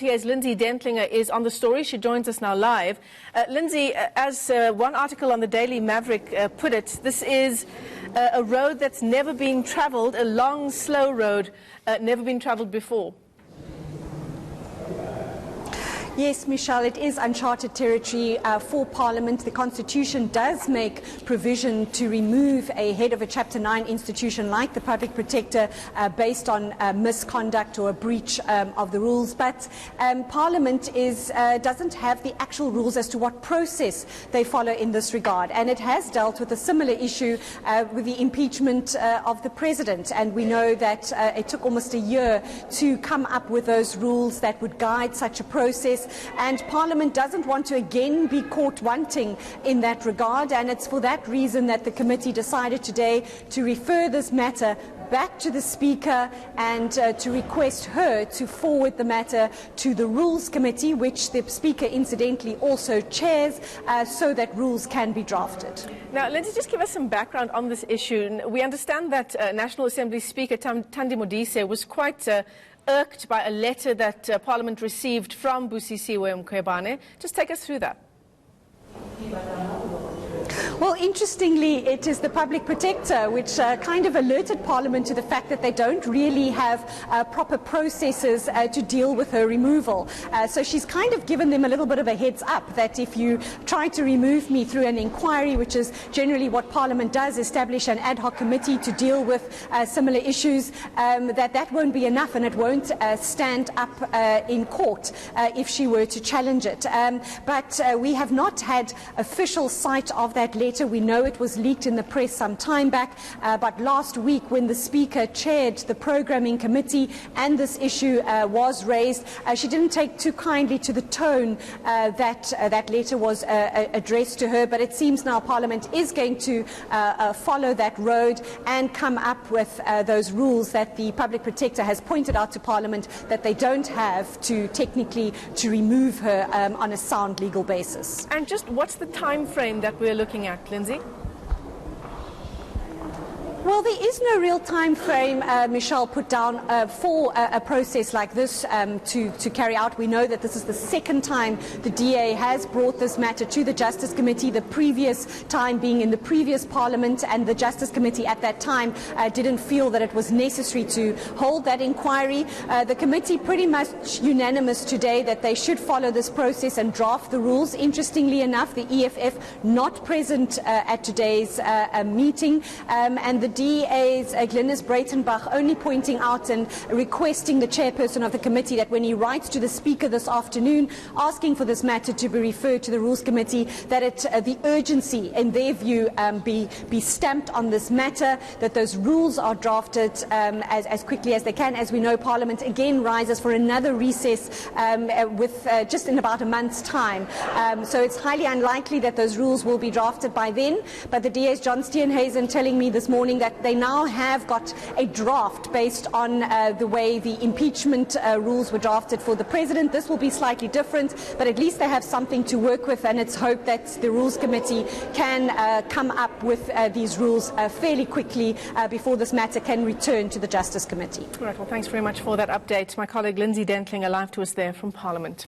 Here's Lindsay Dentlinger is on the story. She joins us now live. Lindsay, as one article on the Daily Maverick put it, this is a road that's never been travelled, a long, slow road, never been travelled before. Yes, Michelle, it is uncharted territory for Parliament. The Constitution does make provision to remove a head of a Chapter 9 institution like the Public Protector based on misconduct or a breach of the rules. But Parliament doesn't have the actual rules as to what process they follow in this regard. And it has dealt with a similar issue with the impeachment of the President. And we know that it took almost a year to come up with those rules that would guide such a process. And Parliament doesn't want to again be caught wanting in that regard, and it's for that reason that the committee decided today to refer this matter back to the Speaker and to request her to forward the matter to the Rules Committee, which the Speaker incidentally also chairs, so that rules can be drafted. Now, Lindsay, just give us some background on this issue. We understand that National Assembly Speaker Thandi Modise was quite irked by a letter that Parliament received from Busisiwe Mkhwebane. Just take us through that. Well, interestingly, it is the Public Protector which kind of alerted Parliament to the fact that they don't really have proper processes to deal with her removal. So she's kind of given them a little bit of a heads up that if you try to remove me through an inquiry, which is generally what Parliament does, establish an ad hoc committee to deal with similar issues, that won't be enough and it won't stand up in court if she were to challenge it. But we have not had official sight of that letter. We know it was leaked in the press some time back, but last week when the Speaker chaired the Programming Committee and this issue was raised, she didn't take too kindly to the tone that that letter was addressed to her, but it seems now Parliament is going to follow that road and come up with those rules that the Public Protector has pointed out to Parliament that they don't have to technically to remove her on a sound legal basis. And just what's the time frame that we're looking at, Lindsay? Well, there is no real time frame, Michelle, put down for a process like this to carry out. We know that this is the second time the DA has brought this matter to the Justice Committee, the previous time being in the previous Parliament, and the Justice Committee at that time didn't feel that it was necessary to hold that inquiry. The committee pretty much unanimous today that they should follow this process and draft the rules. Interestingly enough, the EFF not present at today's meeting, and the DA's Glynis Breitenbach only pointing out and requesting the chairperson of the committee that when he writes to the Speaker this afternoon asking for this matter to be referred to the Rules Committee, that the urgency in their view be stamped on this matter, that those rules are drafted as quickly as they can. As we know, Parliament again rises for another recess with just in about a month's time. So it's highly unlikely that those rules will be drafted by then, but the DA's John Steenhuisen telling me this morning that they now have got a draft based on the way the impeachment rules were drafted for the President. This will be slightly different, but at least they have something to work with, and it's hoped that the Rules Committee can come up with these rules fairly quickly before this matter can return to the Justice Committee. All right, well, thanks very much for that update. My colleague Lindsay Dentlinger live to us there from Parliament.